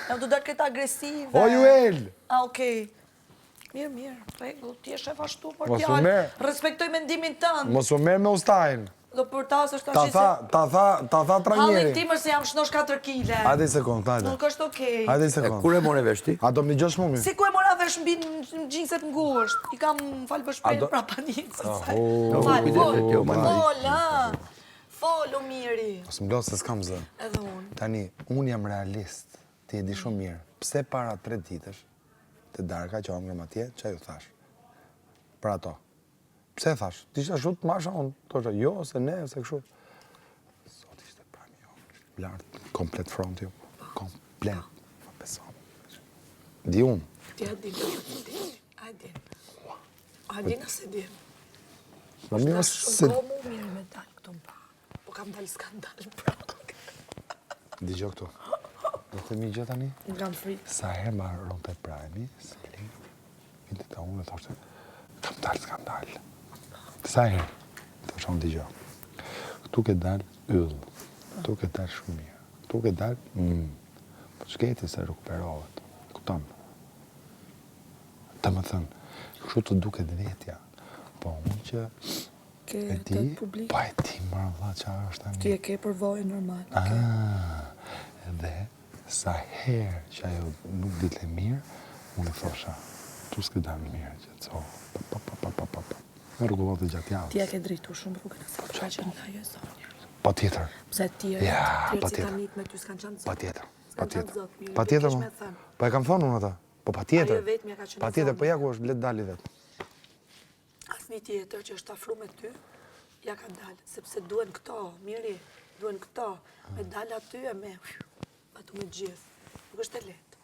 Jam të darë këtë agresive. O, Juel! Okej. Mirë, rregull, ti e shef ashtu për Mos u fjalë. merr. Respektoj mendimin tënd. Mos u merr me ustajin. Do për ta është Ta tha trajneri. Hallin tim është se jam shnosh 4 kile. Hajde një sekund, hajde. Nuk është okej. Hajde një sekund. Kur e more vesh ti? A do më dëgjosh mua? Si ku e mora vesh mbi gjinset ngusht? I kam falë për shpejt pra panicës. Fol, o miri. Mos më los se s'kam zë. Edhe unë. Tani, unë jam realist. Ti e di shumë mirë. Pse para 3 ditësh të darka që ongëm atje, që ju thash? Për ato. Pse thash? Ti ishte ashtu të masha unë. Tosha, jo, se ne, se kështu. Sot ishte prami jo. Lartë, komplet front ju. Komplet. Ma besom. Di unë. Ti a di, a di. A di nëse di. Ma mirë se... Shumë mu mirë me dalë këtu më pa. Po kam dalë skandal pra. Digjo këtu. Do të mi gjë tani? Në kam frikë. Sa herë ma rompe prajmi, se li, vinte të unë dhe thoshte, kam dalë skandal. Sa herë? Thoshte unë digjo. Këtu ke dalë yllë, këtu ke dalë shumë mirë, këtu ke dalë, po shketi se rekuperohet, kupton. Të më thënë, kështu të duket vetja, po unë që e ti, po e ti mërë vla qa është tani. Ti e ke përvojë normal. Edhe sa herë që ajo nuk ditle mirë, unë e thosha, tu s'ke dalë mirë, që të so, në rrugullat e gjatë javës. Ti e ke drejtu shumë rrugën e sa përqa që nga jo e zonja. Pa tjetër. Pse ti e pa tjerë citanit me ty s'kanë qanë zot. Pa tjetër. S'kanë qanë zot, mirë. Pa tjetër, Ti mo. kish me thënë. Pa e kam thonë unë ata. Po pa tjetër. Ajo vetëmja ka qenë Pa tjetër, zonë. po ja ku është, let dali vetë. Asni tjetër që është afru me ty, ja ka dalë, sepse duen këto, miri, duen këto, me dalë aty e me, atu me gjithë. Nuk është e letë.